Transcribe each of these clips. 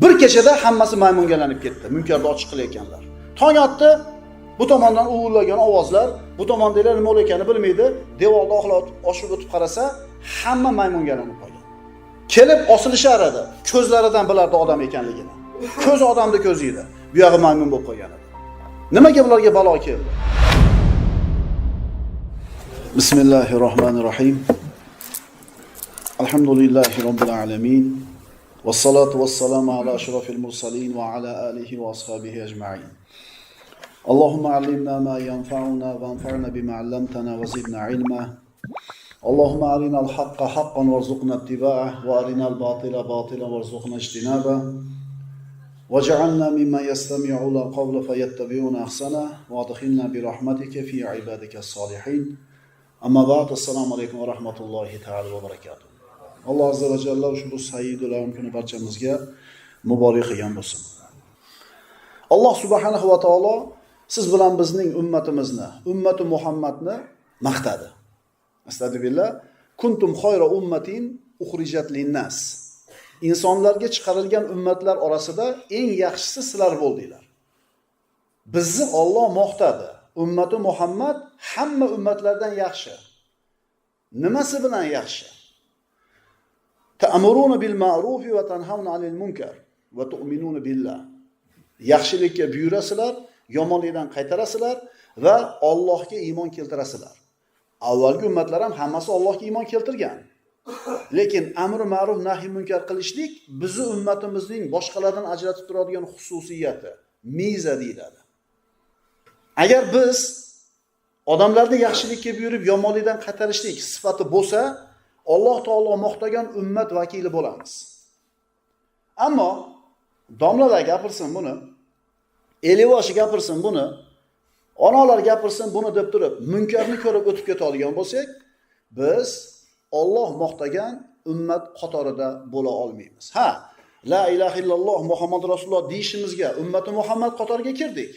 Bir kechada hammasi maymungalanib ketdi, munkarni ochiq qilayotganlar. Tong otdi, bu tomondan uvillagan ovozlar, bu tomondagilar nima bo'layotganini bilmaydi. Devorda oshib o'tib qarasa, hamma maymungalanib qolgan. Kelib osilishar edi. Ko'zlaridan bilardi odam ekanligini. Ko'z odamni ko'zi edi. Bu yog'i maymun bo'lib qolgan edi. Nimaga bularga balo keldi? Bismillahirrohmanirrohim. Alhamdulillahi robbil alamin. Wassalatu wassalamu ala ashrafil mursalin wa ala alihi wa ashabihi ajma'in. Allahumma allimna ma yanfa'una wanfa'na bima 'allamtana wa zidna 'ilma. Allahumma arina al-haqqa haqqan warzuqna ittiba'ah wa arina al-batila batilan warzuqna ijtinabah. Waj'alna mimman yastami'una al-qawla fayattabi'una ahsana wa adkhilna bi rahmatika fi 'ibadika as-salihin. Amma ba'd, assalomu alaykum va rahmatullohi ta'ala va barakatuh. Alloh azza va jalla ushbu sayyidul alam kuni barchamizga muborak qilgan bo'lsin. Alloh subhanahu va taolo siz bilan bizning ummatimizni, ummati Muhammadni maqtadi. Astagfirullah. Kuntum khayra ummatin ukhrijat lin-nas. Insonlarga chiqarilgan ummatlar orasida eng yaxshisi sizlar bo'ldinglar. Bizni Alloh maqtadi. Ummati Muhammad hamma ummatlardan yaxshi. Nimasi bilan yaxshi? Ta'muruna bil ma'ruf va tanhauna 'anil munkar va tu'minuna billah. Yaxshilikka buyurasizlar, yomonlikdan qaytarasizlar va Allohga iymon keltirasizlar. Avvalgi ummatlar ham hammasi Allohga iymon keltirgan. Lekin amr ma'ruf nahiy munkar qilishlik bizning ummatimizning boshqalardan ajratib turadigan xususiyati, miza deyiladi. Agar biz odamlarni yaxshilikka buyurib yomonlikdan qaytarishlik sifati bo'lsa, Alloh taolo maqtagan ummat vakili bo'lamiz. Ammo domlalar gapirsin buni, elivoshi gapirsin buni, onalar gapirsin buni deb turib, munkarni ko'rib o'tib ketadigan bo'lsak, biz Alloh maqtagan ummat qatorida bo'la olmaymiz. Ha, la ilaha illalloh Muhammad rasululloh deyishimizga ummati Muhammad qatoriga kirdik.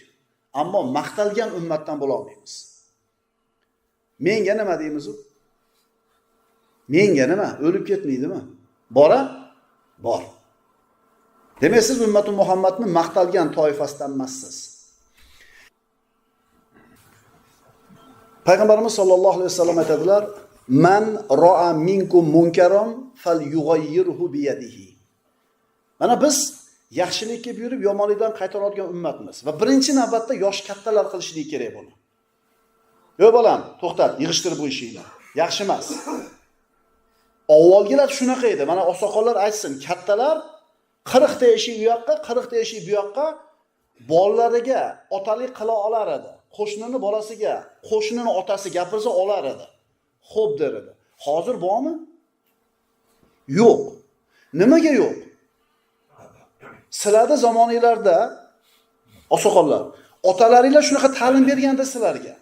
Ammo maqtalgan ummatdan bo'la olmaymiz. Menga nima deymiz u? Menga nima? O'lib ketmaydimi? Bora? Bor. Demak, siz ummati Muhammadni maqtalgan toifasidan emassiz. Payg'ambarimiz sollallohu alayhi vasallam aytadilar: "Man ra'a minkum munkaron falyughayyirhu bi yadihi." Mana biz yaxshilikka buyurib yomonlikdan qaytaradigan ummatmiz va birinchi navbatda yosh kattalar qilishligi kerak buni. Yo bolam, to'xtat, yig'ishtir bu ishingni. Yaxshi emas. Avvalgilar shunaqa edi. Mana oqsoqollar aytsin, kattalar 40 ta eshik u yoqqa, 40 ta eshik bu yoqqa bolalariga otalik qila olar edi. Qo'shnini bolasiga, qo'shnini otasi gapirsa olar edi. Xo'p der edi. Hozir bormi? Yo'q. Nimaga yo'q? Sizlarda zamoninglarda oqsoqollar, otalaringlar shunaqa ta'lim berganda sizlarga.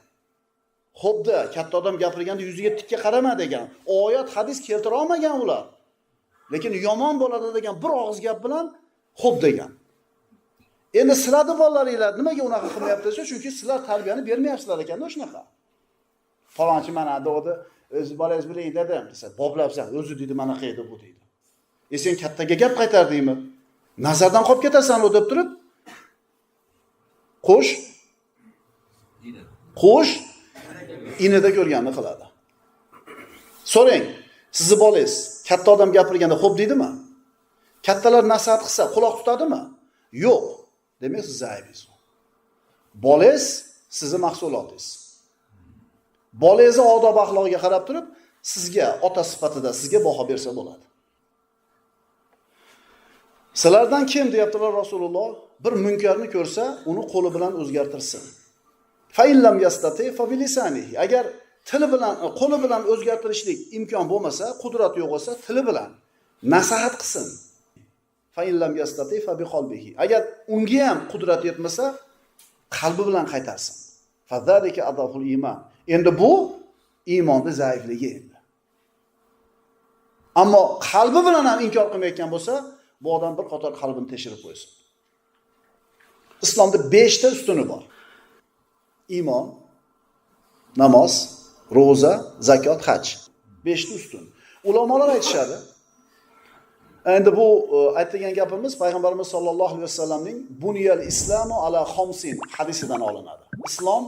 Xo'pda, katta odam gapirganda yuziga tikka qarama degan, oyat, hadis keltira olmagan ular. Lekin yomon bo'ladi degan bir og'iz gap bilan xo'p degan. Endi sizlarni bolalaringlar nimaga unaqa qilmayapti? Chunki sizlar tarbiyani bermayapsizlar ekanda shunaqa. Falonchi mana dedi, o'zi bolangiz bilan dedim, desa, boblabsan, o'zi dedi, mana qayda bu dedi. Sen kattaga gap qaytardingmi? Nazardan qolib ketasan u deb turib, qo'sh inida ko'rganini qiladi. So'rang, sizni bolangiz katta odam gapirganda xo'p deydimi? Kattalar nasihat qilsa quloq tutadimi? Yo'q. Demak, siz aybingiz. Bolangiz sizning mahsulotingiz. Bolangizni odob axloqiga qarab turib, sizga ota sifatida sizga baho bersa bo'ladi. Sizlardan kim deyaptilar Rasululloh? Bir munkarni ko'rsa, uni qo'li bilan o'zgartirsin. Fa illam yastati fa bilisanihi. Agar tili bilan, qo'li bilan o'zgartirishlik imkon bo'lmasa, qudrat yo'q bo'lsa, tili bilan nasihat qilsin. Fa illam yastati fa biqalbihi. Agar unga ham qudrat yetmasa, qalbi bilan qaytarsin. Fa zalika adaful iymon. Endi bu iymonning zaifligi endi. Ammo qalbi bilan ham inkor qilmayotgan bo'lsa, bu odam bir qator qalbini tekshirib qo'ysin. Islomda 5 ta ustuni bor. Iymon, namoz, ro'za, zakot, haj. 5 ta ustun. Ulamolar aytishadi. Endi bu aytilgan gapimiz payg'ambarimiz sollallohu alayhi vasallamning buniyal islamu ala xomsin hadisidan olinadi. Islom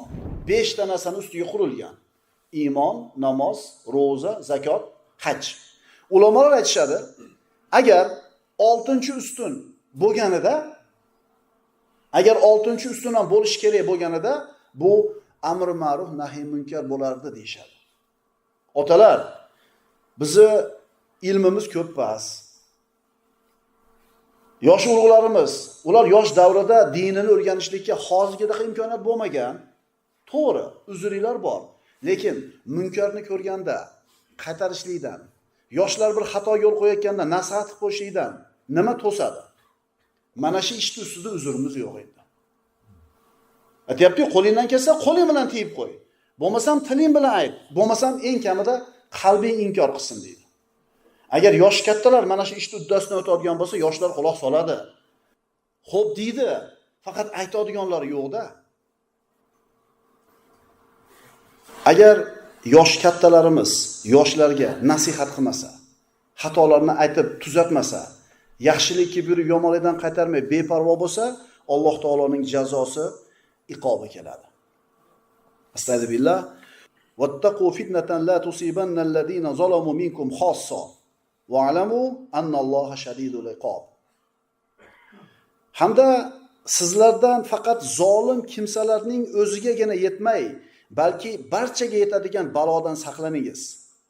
5 ta narsani ustiga qurilgan. Iymon, namoz, ro'za, zakot, haj. Ulamolar aytishadi, agar 6-ustun bo'lganida, agar 6-ustun ham bo'lish kerak bo'lganida, bu amr ma'ruf nahiy munkar bo'lardi deyshadi. Otalar, bizni ilmimiz ko'p emas. Yosh ulug'larimiz, ular yosh davrida dinini o'rganishlikka hozirgidek imkoniyat bo'lmagan. To'g'ri, uzrlar bor. Lekin munkarni ko'rganda qaytarishlikdan, yoshlar bir xato yo'l qo'yayotganda nasihat qilib qo'yishlikdan nima to'sadi? Mana shu ishni ustida uzrimiz yo'q edi. Aytayapti, qo'lingdan kelsa qo'ling bilan tiyib qo'y. Bo'lmasam tiling bilan ayt. Bo'lmasam eng kamida qalbing inkor qilsin deydi. Agar yosh kattalar mana shu ishni uddasidan o'tadigan bo'lsa, yoshlar quloq soladi. Xo'p deydi, faqat aytadiganlar yo'q-da. Agar yosh kattalarimiz yoshlarga nasihat qilmasa, xatolarni aytib tuzatmasa, yaxshilikka buyurib yomonlikdan qaytarmay beparvo bo'lsa, Alloh taoloning jazosi, iqobi keladi. Astagfirullah. Wattaqu fitnatan la tusibanna alladhina zalamu minkum khassa wa'lamu anna Alloha shadidul iqob. Hamda sizlardan faqat zolim kimsalarning o'zigagina yetmay, balki barchaga yetadigan balodan saqlaningiz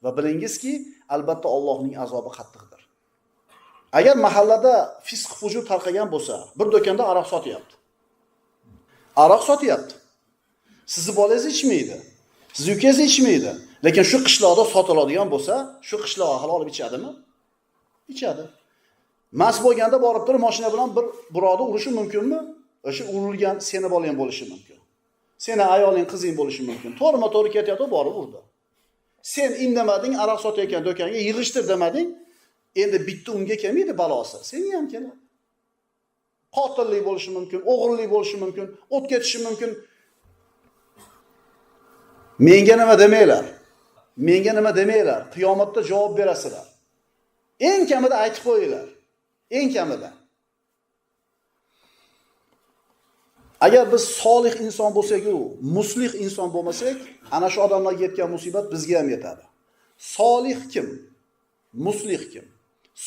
va bilingizki, albatta Allohning azobi qattiqdir. Agar mahallada fisq fujur tarqagan bo'lsa, bir do'konda aroq sotyapti. Aroq sotyapti. Sizni bolangiz ichmaydi. Sizni ukangiz ichmaydi. Lekin shu qishloqda sotiladigan bo'lsa, shu qishloq ahli olib ichadimi? Ichadi. Mast bo'lganda borib turib mashina bilan bir birovni urishi mumkinmi? O'sha urilgan seni bolang bo'lishi mumkin. Seni ayoling, qizing bo'lishi mumkin. To'g'rima-to'g'ri ketyapti, borib urdi. Sen indamading, aroq sotayotgan do'konga yig'ishtir demading, endi bitta unga kelmaydi balosi. Senga ham keladi. Qotillik bo'lishi mumkin, o'g'irlik bo'lishi mumkin, o't ketishi mumkin. Menga nima demanglar? Menga nima demanglar? Qiyomatda javob berasizlar. Eng kamida aytib qo'yinglar. Eng kamida. Agar biz solih inson bo'lsak-ku, muslih inson bo'lmasak, ana shu odamlarga yetgan musibat bizga ham yetadi. Solih kim? Muslih kim?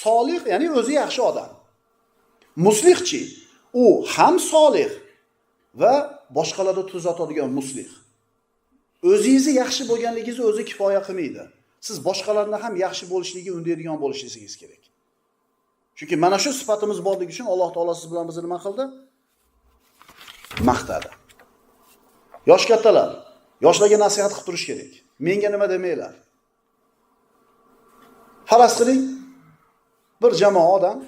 Solih ya'ni o'zi yaxshi odam. Muslihchi, u ham solih va boshqalarga tuzatadigan muslih. O'zingizni yaxshi bo'lganligingiz o'zi kifoya qilmaydi. Siz boshqalarni ham yaxshi bo'lishligiga undaydigan bo'lishingiz kerak. Chunki mana shu sifatimiz borligi uchun Alloh taolo siz bilan bizni nima qildi? Maqtadi. Yosh kattalar, yoshlarga nasihat qilib turish kerak. Menga nima demanglar? Faraz qiling, bir jamoa odam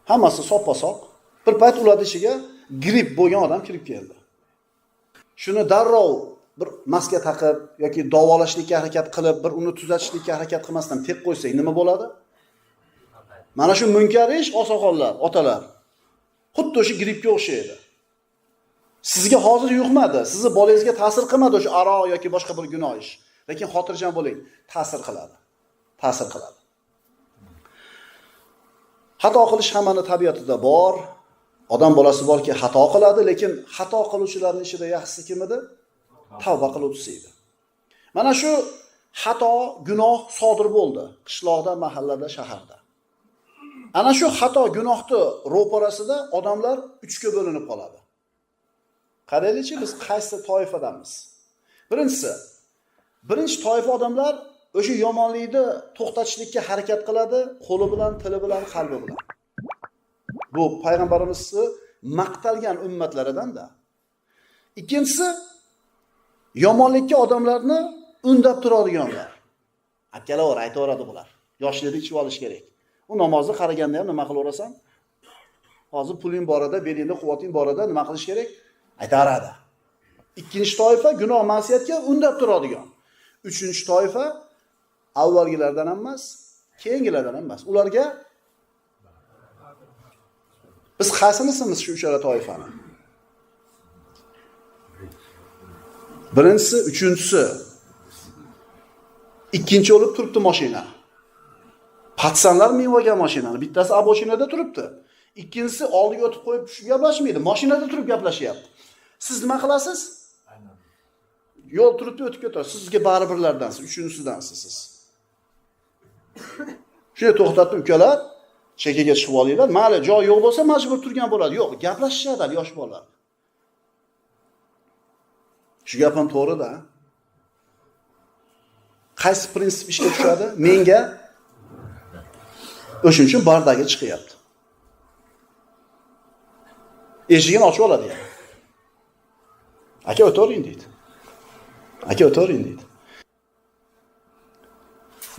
hammasi soppa-soq, bir payt ularning ichiga gripp bo'lgan odam kirib keldi. Shuni darrov bir maska taqib yoki davolashlikka harakat qilib, bir uni tuzatishlikka harakat qilmasdan tek qo'ysak nima bo'ladi? Mana shu munkar ish oqsoqollar, otalar. Xuddi o'sha grippga o'xshaydi. Sizga hozir yuqmadi, sizni bolangizga ta'sir qilmadi o'sha aroq yoki boshqa bir gunoh ish. Lekin xotirjam bo'ling, ta'sir qiladi. Ta'sir qiladi. Xato qilish hammaning tabiatida bor. Odam bolasi borki, xato qiladi, lekin xato qiluvchilarning ichida yaxshisi kim edi? Tavba qiluvchisi edi. Mana shu xato, gunoh sodir bo'ldi qishloqda, mahallada, shaharda. Ana shu xato, gunohni ro'parasida odamlar 3 ga bo'linib qoladi. Qaraylik-chi, biz qaysi toifadamiz? Birinchi toifa odamlar o'sha yomonlikni to'xtatishlikka harakat qiladi, qo'li bilan, tili bilan, qalbi bilan. Bu payg'ambarimizni maqtalgan ummatlaridan-da. Ikkinchisi yomonlikka odamlarni undab turadiganlar. Akkalaver aytaveradi bular. Yoshlikni ichib olish kerak. U namozni qaraganda ham nima qilaverasan? Hozir puling borida, belingda quvvating borida nima qilish kerak? Aytaveradi. Ikkinchi toifa gunoh ma'siyatga undab turadigan. Uchinchi toifa avvalgilardan ham emas, keyingilardan ham emas. Ularga biz qaysimisimiz shu uchala toifani? Birinchisi, uchinchisi. Ikkinchi olib turibdi mashina. Patsanlar minib olgan mashinani. Bittasi aboshinada turibdi. Ikkinchisi oldiga o'tib qo'yib tushib gaplashmaydi. Mashinada turib gaplashyapti. Siz nima qilasiz? Yo'l turibdi o'tib ketadi. Sizga baribirlardansiz, uchinchisidansiz siz. Shuni to'xtatib ukalar, chekkaga chiqib olinglar. Mayli, joy yo'q bo'lsa majbur turgan bo'ladi. Yo'q, gaplashishadi yosh bolalar. Shu gap ham to'g'ri-da. Qaysi prinsip ishga tushadi? Menga o'shuning uchun bardagi chiqyapti. Eshigini ochib oladi yani. Aka o'tiring deydi. Aka o'tiring deydi.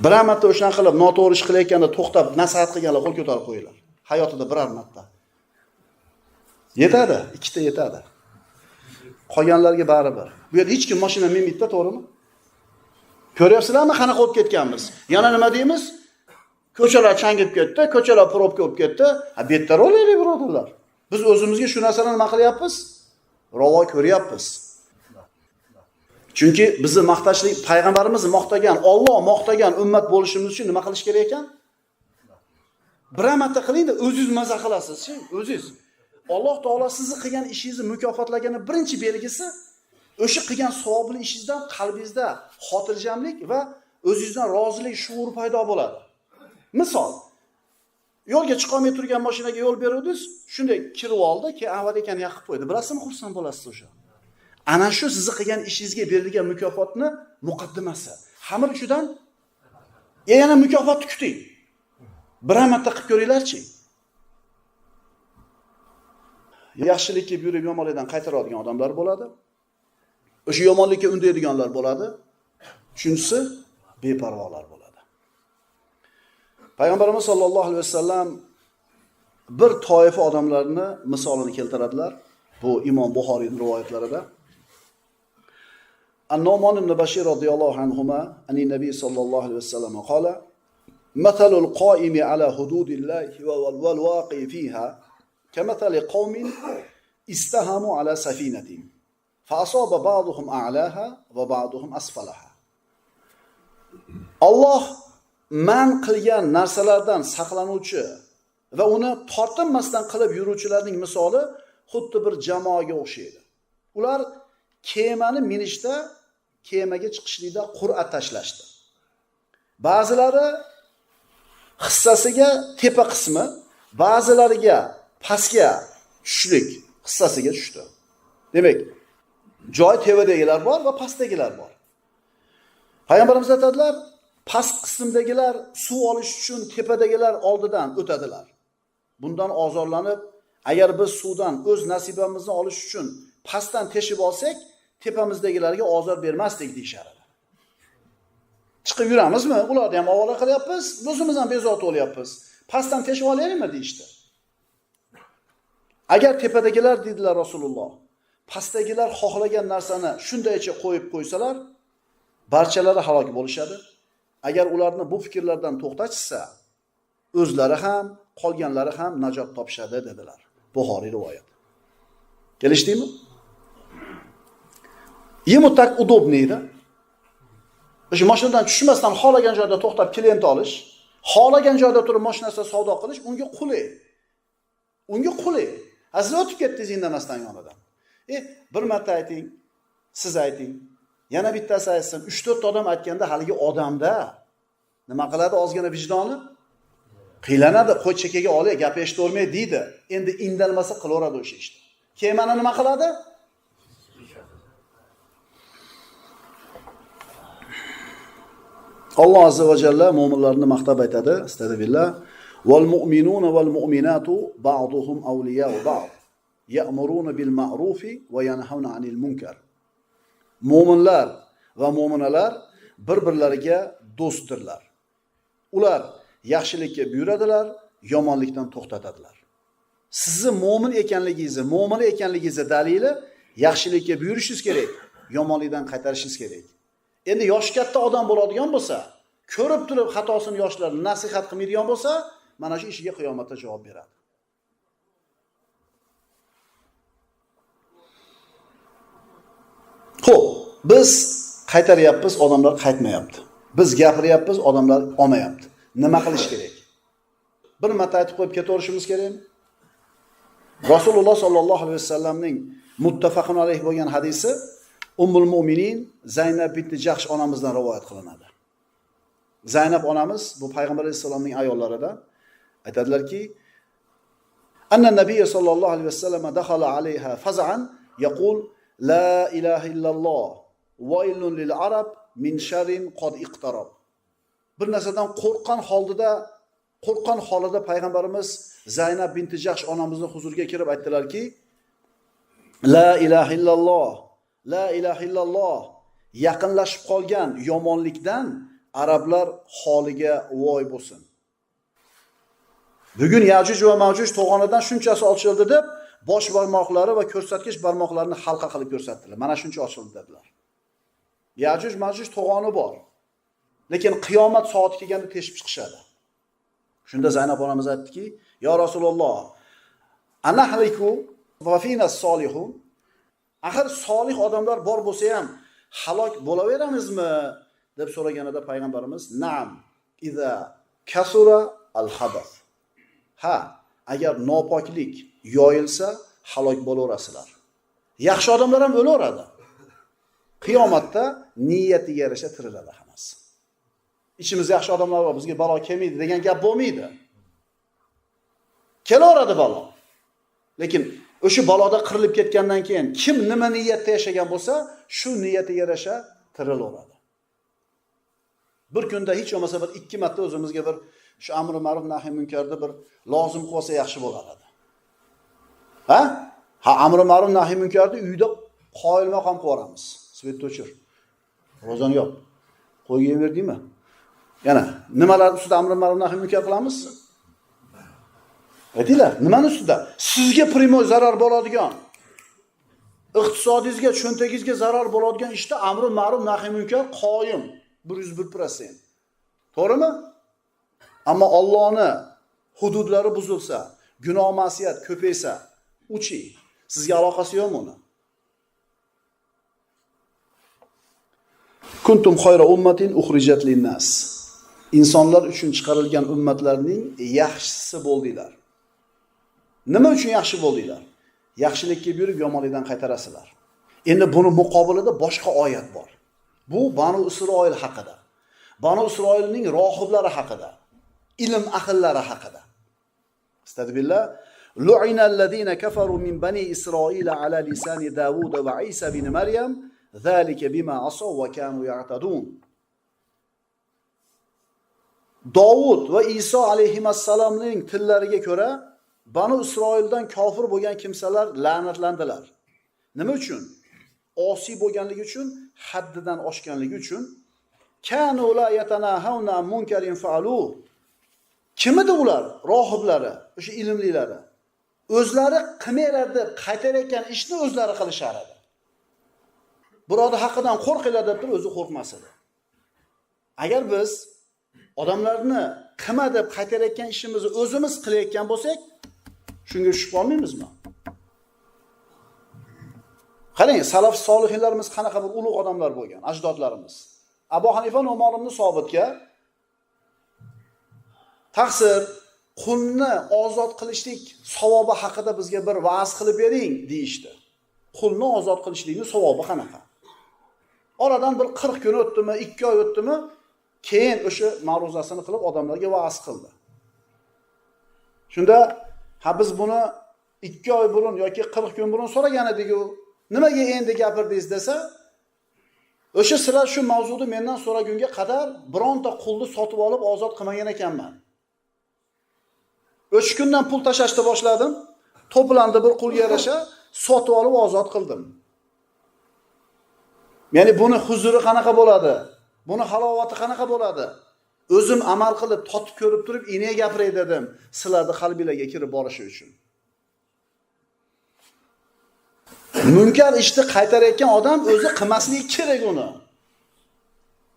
Birar marta o'shani qilib, noto'g'ri ish qilayotganda to'xtab nasihat qilganlar qo'l ko'tarib qo'yinglar. Hayotida biror marta. Yetadi, ikkita yetadi. Qolganlarga baribir. Bu yerda hech kim mashina minmaydi-da, to'g'rimi? Ko'ryapsizlarmi qanaqa bo'lib ketganmiz? Yana nima deymiz? Ko'chalar changib ketdi, ko'chalar probka bo'lib ketdi. Ha, bettar olaylik, birodarlar. Biz o'zimizga shu narsalarni nima qilyapmiz? Ravo ko'ryapmiz. Chunki bizni maqtashlik, payg'ambarimizni maqtagan, Alloh maqtagan ummat bo'lishimiz uchun nima qilish kerak ekan? Biror marta qiling-da, o'zingiz maza qilasiz-chi, o'zingiz. Alloh taolo sizni qilgan ishingizni mukofotlagani birinchi belgisi o'sha qilgan savobli ishingizdan qalbingizda xotirjamlik va o'zingizdan rozilik shuuri paydo bo'ladi. Misol, yo'lga chiqolmay turgan mashinaga yo'l beruvdingiz, shunday kirib oldi, keyin avval ekan yoqib qo'ydi. Bilasizmi, xursand bo'lasiz o'sha. Ana shu sizni qilgan ishingizga berilgan mukofotni muqaddimasi. Hamir uchidan yana mukofotni kuting. Biror marta qilib ko'ringlarchi. Yaxshilikka buyurib yomonlikdan qaytaradigan odamlar bo'ladi. O'sha yomonlikka undaydiganlar bo'ladi. Uchinchisi beparvolar bo'ladi. Payg'ambarimiz sollallohu alayhi vasallam bir toifa odamlarni misolini keltiradilar. Bu Imom Buxoriyning rivoyatlarida. An-Nu'man ibn Bashir radhiyallohu anhuma ani Nabiy sallallohu alayhi vasallam qala: "Mathalul qoimi ala hududillahi wal waqi fiha kamathali qaumin istahamu ala safinatin fa asaba ba'duhum a'laha va ba'duhum asfalaha." Alloh man qilgan narsalardan saqlanuvchi va uni tortinmasdan qilib yuruvchilarning misoli xuddi bir jamoaga o'xshaydi. Ular kemani minishda, kemaga chiqishlikda qur'a tashlashdi. Ba'zilari hissasiga tepa qismi, ba'zilariga pastga tushlik hissasiga tushdi. Demak, joy tevadagilar bor va pastdagilar bor. Payg'ambarimiz aytadilar, past qismdagilar suv olish uchun tepadagilar oldidan o'tadilar. Bundan ozorlanib, agar biz suvdan o'z nasibamizni olish uchun pastdan teshib olsak, tepamizdagilarga ozor bermasdik deyshar. Chiqib yuramizmi? Ularni ham avola qilyapmiz, o'zimiz ham bezovta bo'lyapmiz. Pastdan teshib olaylikmi deyshti. Agar tepadagilar dedilar Rasululloh, pastdagilar xohlagan narsani shundaycha qo'yib qo'ysalar, barchalari halok bo'lishadi. Agar ularni bu fikrlardan to'xtatishsa, o'zlari ham, qolganlari ham najot topishadi dedilar. Buxoriy rivoyat. Kelishdingmi? Ему так удобно edi. O'sha mashinadan tushmasdan xohlagan joyda to'xtab klient olish, xohlagan joyda turib mashinasida savdo qilish unga qulay. Unga qulay. Siz o'tib ketdingiz indamasdan yonidan. Bir marta ayting, siz ayting, yana bittasi aytsin, 3-4 odam aytganda haligi odamda nima qiladi ozgina vijdoni? Qiylanadi, qo'y chekkaga olay, gap eshitolmay deydi. Endi indalmasa qilaveradi o'sha ishni. Keyin mana nima qiladi? Alloh azza va jalla mu'minlarni maqtab aytadi, astagfirullah. Val mu'minuna val mu'minatu ba'duhum awliya'u ba'd. Ya'muruna bil ma'rufi va yanhauna 'anil munkar. Mu'minlar va mu'minalar bir-birlariga do'stdirlar. Ular yaxshilikka buyuradilar, yomonlikdan to'xtatadilar. Sizni mu'min ekanligingizni, mu'mina ekanligingizni dalili yaxshilikka buyurishingiz kerak, yomonlikdan qaytarishingiz kerak. Endi yosh katta odam bo'ladigan bo'lsa, ko'rib turib xatosini yoshlarni nasihat qilmaydigan bo'lsa, mana shu ishiga qiyomatda javob beradi. Xo'p, biz qaytaryapmiz, odamlar qaytmayapti. Biz gapiryapmiz, odamlar olmayapti. Nima qilish kerak? bir marta aytib qo'yib ketaverishimiz kerakmi? Rasululloh sollallohu alayhi vasallamning muttafaqun alayh bo'lgan hadisi Ummul Mu'minin Zaynab binti Jahsh onamizdan rivoyat qilinadi. Zaynab onamiz bu payg'ambar alayhisolamning ayollaridan aytadilarki, anna nabiy sollallohu alayhi vasallam dakhala alayha faz'an yaqul la ilaha illalloh vaylun lil arab min sharrin qad iqtarab. Bir narsadan qo'rqqan holida payg'ambarimiz Zaynab binti Jahsh onamizning huzuriga kirib aytdilarki, la ilaha illalloh, la ilaha illalloh, yaqinlashib qolgan yomonlikdan arablar holiga voy bo'lsin. Bugun Yajuj va Majuj to'g'onidan shunchasi ochildi deb bosh barmoqlari va ko'rsatkich barmoqlarini halqa qilib ko'rsatdilar. Mana shuncha ochildi dedilar. Yajuj Majuj to'g'oni bor. Lekin qiyomat soati kelganda teshib chiqishadi. Shunda Zaynab onamiz aytdiki, "Ya Rasululloh, anahliku va fina solihun." Axir solih odamlar bor bo'lsa ham halok bo'laveramizmi? deb so'raganida payg'ambarimiz, "Na'am, iza kasura al-habath." Ha, agar nopoklik yoyilsa halok bo'laverasizlar. Yaxshi odamlar ham o'laveradi. Qiyomatda niyatiga yarasha tiriladi hammasi. İçimizde yaxshi odamlar bor, bizga balo kelmaydi degan gap bo'lmaydi. Kelaveradi balo. Lekin o'sha baloda qirilib ketgandan keyin kim nima niyatda yashagan bo'lsa, shu niyatiga yarasha tirilaveradi. Bir kunda hech bo'lmasa bir 2 marta o'zimizga bir shu amri ma'ruf nahiy munkarda bir lozim qilsa yaxshi bo'lardi. Ha? Amri ma'ruf nahiy munkarda uyda qoyilma qolib qo'yamiz. Svetni o'chir. Rozani yo'q. Qo'ygan berdingmi? Yana nimalar ustida amr ma'ruf nahiy munkar qilamiz? Aytinglar, nimani ustida? Sizga primoy zarar bo'ladigan, iqtisodingizga, cho'ntagingizga zarar bo'ladigan ishda amr ma'ruf nahiy munkar qoyim 101%. To'g'rimi? Ammo Allohning hududlari buzilsa, gunoh ma'siyat ko'paysa, uchi. Sizga aloqasi yo'qmi uni? Kuntum khayra ummatin ukhrijat lin-nas. İnsanlar uchun chiqarilgan ummatlarning yaxshisi bo'ldinglar. Nima uchun yaxshi bo'ldinglar? Yaxshilikka buyurib yomonlikdan qaytarasizlar. Endi buni muqobilida boshqa oyat bor. Bu Banu Isroil haqida. Banu Isroilning rohiblari haqida, ilm ahllari haqida. Astagfirullah. Lu'ina allazina kafaru min bani Isroil ala lisani Davud va Isa ibn Maryam, zalika bima asaw wa kanu ya'tadun. Davud va Iso alayhimassalomning tillariga ko'ra Banu Isroildan kofir bo'lgan kimsalar la'natlandilar. Nima uchun? Osiy bo'lganligi uchun, haddidan oshganligi uchun. Kanu la yatanahawna munkarin fa'alu. Kim edi ular? Rohiblari, o'sha ilmlilari. O'zlari qilmaylar deb qaytarayotgan ishni o'zlari qilishar edi. Birovning haqidan qo'rqinglar deb turib o'zi qo'rqmas edi. Agar biz odamlarni qilma deb qaytarayotgan ishimizni o'zimiz qilayotgan bo'lsak, shunga tushib olmaymizmi? Qarang, salaf solihinlarimiz qanaqa bir ulug' odamlar bo'lgan, ajdodlarimiz. Abu Hanifa Nu'man ibn Sobitga taqsir, qulni ozod qilishlik savobi haqida bizga bir va'z qilib bering deyishdi. Qulni ozod qilishlikning savobi qanaqa? Oradan bir 40 kun o'tdimi, 2 oy o'tdimi, keyin o'sha ma'ruzasini qilib odamlarga va'z qildi. Shunda biz buni 2 oy burun yoki 40 kun burun so'ragan edik-ku, nimaga endi gapirdingiz desa, o'sha sizlar shu mavzuni mendan so'ragunga qadar bironta qulni sotib olib ozod qilmagan ekanman. O'sha kundan pul tashashni boshladim, to'plandi bir qulga yarasha sotib olib ozod qildim. Ya'ni buni huzuri qanaqa bo'ladi? Buni halovati qanaqa bo'ladi? O'zim amal qilib, totib ko'rib turib, ine gapiray dedim, sizlarni qalbingizga kirib borishi uchun. Munkar ishni qaytarayotgan odam o'zi qilmasligi kerak uni.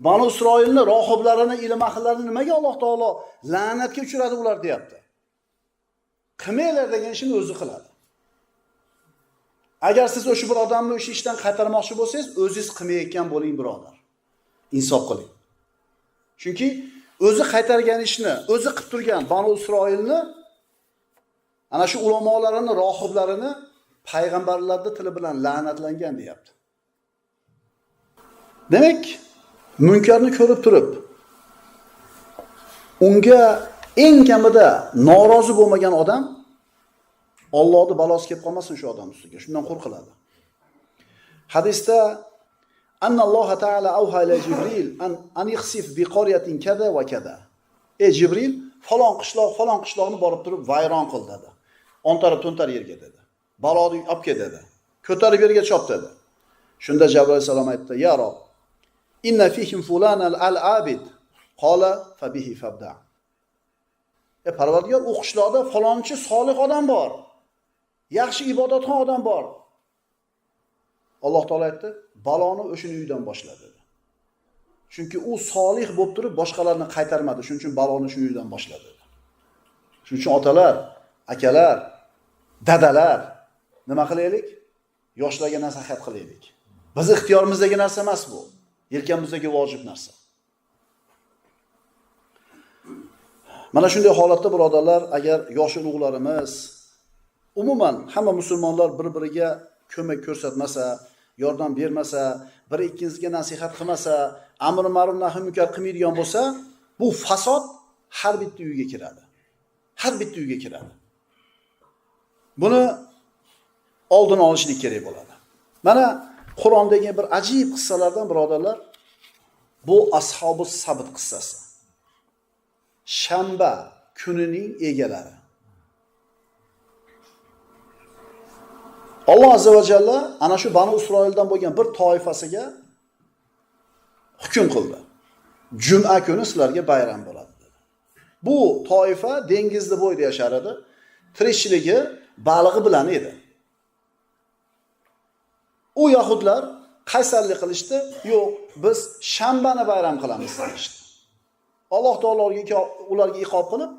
Banu Isroilni rohiblarini, ilm ahllarini nimaga Alloh taolo la'natga uchradi ular deyapti. Qilmaylar degan ishni o'zi qiladi. Agar siz o'sha bir odamni o'sha ishdan qaytarmoqchi bo'lsangiz, o'zingiz qilmayotgan bo'ling, birodar. Insof qiling. Chunki o'zi qaytargan ishni, o'zi qilib turgan Banu Isroilni ana shu ulamolarini, rohiblarini payg'ambarlarning tili bilan la'natlangan deyapti. Demak, munkarni ko'rib turib, unga eng kamida norozi bo'lmagan odam Allohning balosi kelib qolmasin shu odam ustiga. Shundan qo'rqiladi. Hadisda Annalloha ta'ala awha ila Jibril an yakhsif bi qaryatin kaza va kaza. Ey Jibril, falon qishloqni borib turib vayron qil dedi. Ontarib to'ntar yerga dedi. Baloni olib kel dedi. Ko'tarib yerga chop dedi. Shunda Jibril alayhisalom aytdi: "Ya Rob, inna fihim fulanal al-abid." Qala fa bihi fabda. Parvardigor, u qishloqda falonchi solih odam bor. Yaxshi ibodatxon odam bor. Alloh taolo aytdi, baloni o'sha uydan boshla dedi. Chunki u solih bo'lib turib boshqalarni qaytarmadi. Shuning uchun baloni shu uydan boshla dedi. Shuning uchun otalar, akalar, dadalar nima qilaylik? Yoshlarga nasihat qilaylik. Biz ixtiyorimizdagi narsa emas bu. Yelkamizdagi vojib narsa. Mana shunday holatda birodarlar, agar yosh ulug'larimiz, umuman hamma musulmonlar bir-biriga ko'mak ko'rsatmasa, yordam bermasa, bir ikkinchisiga nasihat qilmasa, amr ma'ruf nahy munkar qilmaydigan bo'lsa, bu fasod har bitta uyga kiradi. Har bitta uyga kiradi. Buni oldini olishlik kerak bo'ladi. Mana Qur'ondagi bir ajib qissalardan birodarlar, bu Ashabus Sabt qissasi. Shanba kunining egalari. Alloh azza va jalla ana shu Banu Isroildan bo'lgan bir toifasiga hukm qildi. Juma kuni sizlarga bayram bo'ladi dedi. Bu toifa dengizni bo'yida yashar edi. Tirikchiligi balig'i bilan edi. U yahudlar qaysarlik qilishdi, yo'q, biz shanbani bayram qilamiz deyishdi. Alloh taolo ularga iqob qilib,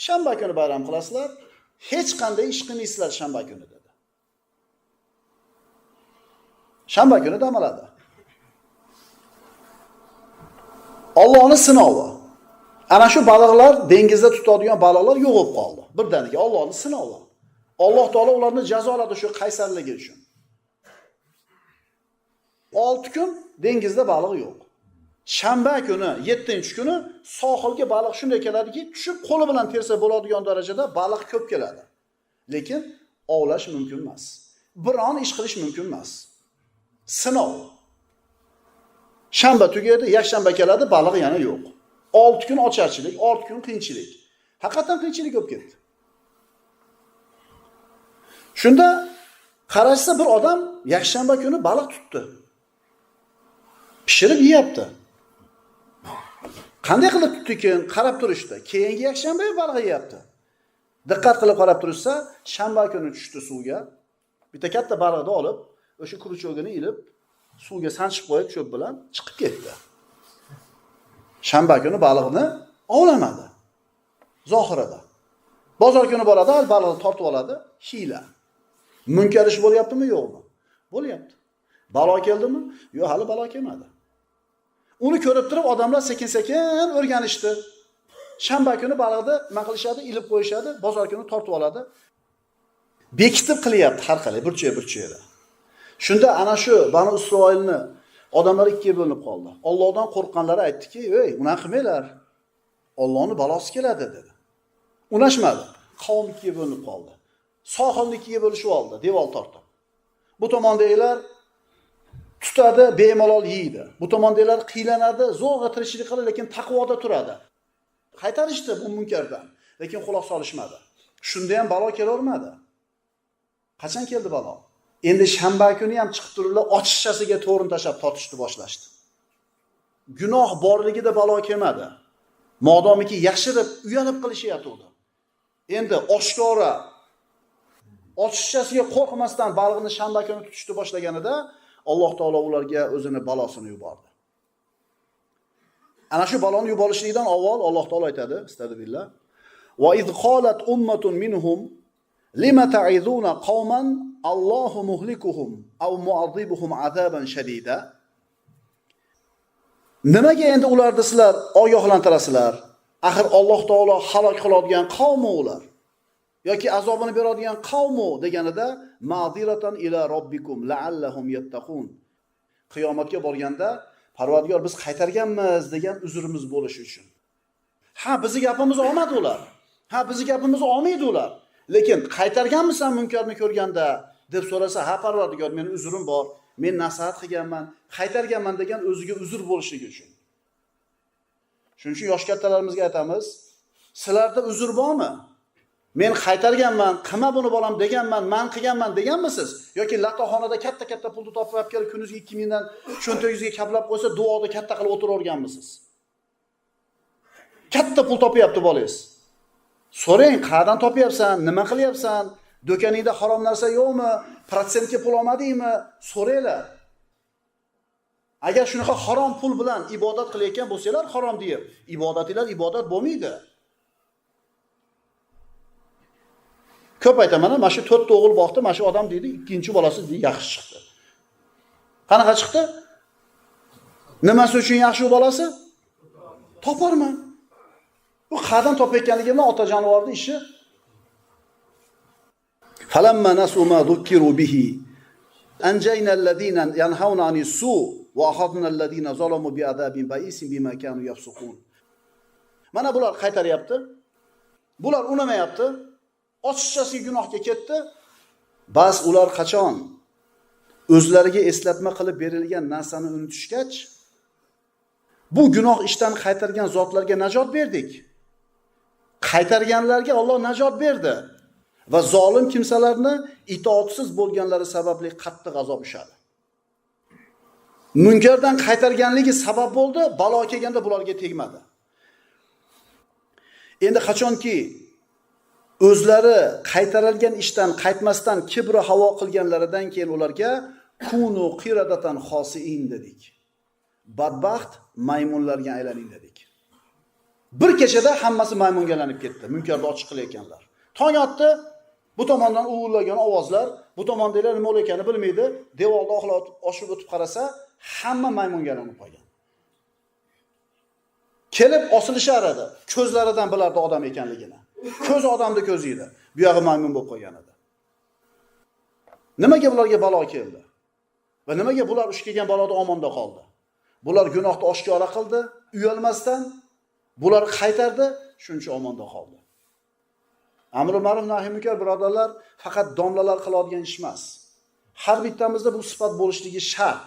shanba kuni bayram qilasizlar, hech qanday ish qilmaysizlar shanba kuni dedi. Shanba kuni dam oladi. Allohning sinovi. Ana shu baliqlar, dengizda tutadigan baliqlar yo'q bo'lib qoldi. Birdaniga Allohning sinovi. Alloh taolo ularni jazoladi shu qaysarligi uchun. 6 kun dengizda baliq yo'q. Shanba kuni, 7-kuni sohilga baliq shunday keladiki, tushib qo'li bilan tersa bo'ladigan darajada baliq ko'p keladi. Lekin ovlash mumkin emas. Biron ish qilish mumkin emas. Sinov. Shanba tugaydi, yakshanba keladi, baliq yana yo'q. 6 kun ocharchilik, 6 kun qiyinchilik. Haqiqatan qiyinchilik bo'lib ketdi. Shunda qarashsa bir odam yakshanba kuni baliq tutdi. Pishirib yeyapti. Qanday qilib tutdikin qarab turishdi. Keyingi yakshanba baliq yeyapti. Diqqat qilib qarab tursa, shanba kuni tushdi suvga. Bitta katta baliqni olib, o'sha kuruchogini ilib, suvga sanchib qo'yib cho'p bilan chiqib ketdi. Shanba kuni baliqni ovlamadi. Zohirida. Bozor kuni boradi, baliqni tortib oladi, hiyla. Munkar ish bo'lyaptimi, yo'qmi? Bo'lyapti. Balo keldimi? Yo'q, hali balo kelmadi. Uni ko'rib turib odamlar sekin-sekin o'rganishdi. Shanba kuni baliqni nima qilishadi? Ilib qo'yishadi, bozor kuni tortib oladi. Bekitib qilyapti har qalay burchak-burchakda. Shunda ana shu Banu Isroilni odamlar ikkiga bo'linib qoldi. Allohdan qo'rqqanlari aytdiki, "Ey, unaqa qilmanglar. Allohning balosi keladi" dedi. Unashmadi. Qavm ikkiga bo'linib qoldi. Sohilni ikkiga bo'lishib oldi, devor tortib. Bu tomondagilar tutadi, bemalol yeydi. Bu tomondagilar qiylanadi, zo'rg'a tirikchilik qiladi, lekin taqvoda turadi. Qaytarishdi bu munkardan, lekin quloq solishmadi. Shunda ham balo kelavermadi. Qachon keldi balo? Endi shanba kuni ham chiqib turiblar, ochishchasiga to'rin tashab tortishni boshlashdi. Gunoh borligida balo kelmadi. Modomiki yashirib, uyalib qilishyapti. Endi oshkora ochishchasiga qo'rqmasdan baliqni shanba kuni tutishni boshlaganida Alloh taolo ularga o'zini balosini yubordi. Ana shu baloni yuborishlikdan avval Alloh taolo aytadi, astagfirullah. Va id qalat ummatun minhum lima ta'izuna qauman Allohu muhlikuhum aw mu'adhibuhum azaban shadida. Nimaga endi ularni sizlar ogohlantirasizlar? Axir Alloh taolo halok qiladigan qavm ular. Yoki azobini beradigan qavm deganida ma'ziratan ila robbikum la'allahum yattaqun. Qiyomatga borganda Parvardigor biz qaytarganmiz degan uzrimiz bo'lishi uchun. Ha, bizni gapimiz olmadi ular. Ha, bizni gapimiz olmaydi ular. Lekin qaytarganmisan munkarni ko'rganda deb so'rasa, ha Parvardigor, meni uzrim bor. Men nasihat qilganman, qaytarganman degan o'ziga uzr bo'lishligi uchun. Shuning uchun yosh kattalarimizga aytamiz, sizlarda uzr bormi? Men qaytarganman, qilma buni bolam deganman, men qilganman deganmisiz? Yoki latoxonada katta pulni topib olib kelib kunizga 2000 dan cho'ntagingizga kaplab qo'ysa, duoda katta qilib o'tiraverganmisiz? Katta pul topyapti bolangiz. So'rang, qayerdan topyapsan, nima qilyapsan? Do'koningda harom narsa yo'qmi? Protsentga pul olmadingmi? So'ranglar. Agar shunaqa harom pul bilan ibodat qilayotgan bo'lsanglar, harom deyib, ibodatinglar ibodat bo'lmaydi. Ko'p aytaman, mana shu 4 ta o'g'il boqdi, mana shu odam deydi, ikkinchi bolasi yaxshi chiqdi. Qanaqa chiqdi? Nimasi uchun yaxshi bolasi? Toparman. Bu qayerdan topayotganligi bilan ota jonivorning ishi. Falamma nasu ma dhukiru bihi anjayna alladhina yanhauna anis su va akhadna alladhina zalamu bi'adabin ba'isin bima kanu yafsuqun. Mana bular qaytaryapti. Bular unamayapti. Ochiqchasiga gunohga ketdi. Bas ular qachon o'zlariga eslatma qilib berilgan narsani unutishgach, bu gunoh ishdan qaytargan zotlarga najot berdik. Qaytarganlarga Alloh najot berdi va zolim kimsalarni itoatsiz bo'lganlari sababli qattiq azob ushadi. Munkardan qaytarganligi sabab bo'ldi, balo kelganda bularga tegmadi. Endi qachonki o'zlari qaytarilgan ishdan qaytmasdan kibr havo qilganlaridan keyin ularga kunu qiradatan xosiin dedik. Badbaxt maymunlarga aylaning dedik. Bir kechada hammasi maymunga aylanib ketdi. Munkarni ochiq qilayotganlar. Tong otdi, bu tomondan uvillagan ovozlar, bu tomondagilar nima bo'layotganini bilmaydi. Devorda oshib o'tib qarasa, hamma maymunga aylanib qolgan. Kelib osilishar edi. Ko'zlaridan bilardi odam ekanligini. Ko'z odamni ko'zi edi. Bu yog'i maymun bo'lib qolgan edi. Nimaga bularga balo keldi? Va nimaga bular uch kelgan baloda omonda qoldi? Bular gunohni oshkora qildi, uyalmasdan bular qaytardi, shuncha omonda qoldi. Amr ma'ruf nahiy munkar birodarlar faqat domlalar qiladigan ish emas. Har bittamizda bu sifat bo'lishligi shart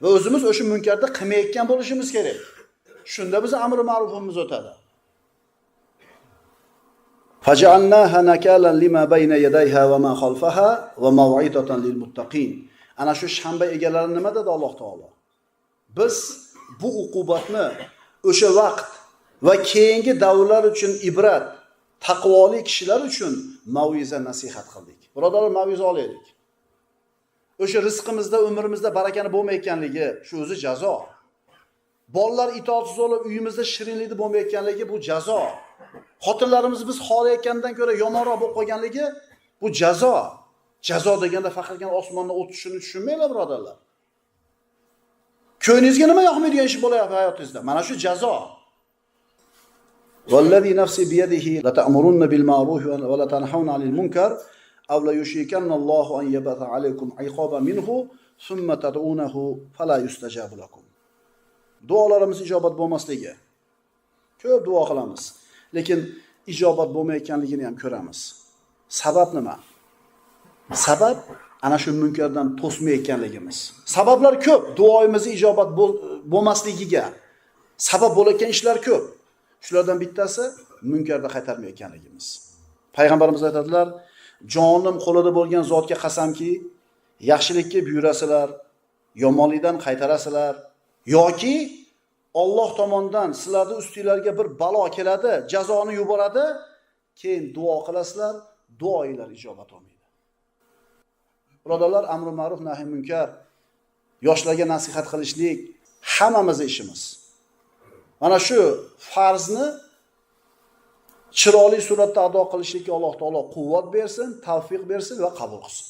va o'zimiz o'sha munkarni qilmayotgan bo'lishimiz kerak. Shunda biz amr ma'rufimiz o'tadi. Faj'alnaha nakalan lima bayna yadayha va ma khalfaha va maw'idatan lil muttaqin. Ana shu shanba egalari nima dedi Alloh taolo? Biz bu uqubatni o'sha vaqt va keyingi davrlar uchun ibrat, taqvoli kishilar uchun mav'iza nasihat qildik. Birodarlar, mav'iza olaylik. O'sha rizqimizda, umrimizda barakani bo'lmayotganligi, shu o'zi jazo. Bolalar itoatsiz bo'lib, uyimizda shirinlikni bo'lmayotganligi bu jazo. Xotinlarimiz biz xohlayotgandan ko'ra yomonroq bo'lib qolganligi bu jazo. Jazo deganda faqatgina osmondan o't tushishini tushunmanglar, birodarlar. Ko'nglingizga nima yoqmaydigan ish bo'layapti hayotingizda? Mana shu jazo. Vallazi nafsi biyadihi la ta'murunna bil ma'ruf va la tanhauna 'anil munkar aw la yushikanna Allohu an yab'atha 'alaykum 'iqaban minhu thumma tad'unahu fala yustajabu lakum. Duolarimiz ijobat bo'lmasligi. Ko'p duo qilamiz, lekin ijobat bo'lmayotganligini ham ko'ramiz. Sabab nima? Sabab ana shu munkardan to'smayotganligimiz. Sabablar ko'p, duoimiz ijobat bo'lmasligiga sabab bo'layotgan ishlar ko'p. Shulardan bittasi munkarda qaytarmayotganligimiz. Payg'ambarimiz aytadilar, jonim qo'lida bo'lgan zotga qasamki, yaxshilikka buyurasizlar, yomonlikdan qaytarasizlar yoki Alloh tomonidan sizlarning ustingizlarga bir balo keladi, jazoni yuboradi, keyin duo qilasizlar, duoinglar ijobat olmaydi. Birodarlar, amr ma'ruf nahiy munkar, yoshlarga nasihat qilishlik hammamizning ishimiz. Mana shu farzni chiroyli suratda ado qilishlikka Alloh taolo quvvat bersin, tavfiq bersin va qabul qilsin.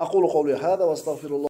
Aqulu qawli hada va astagfirulloh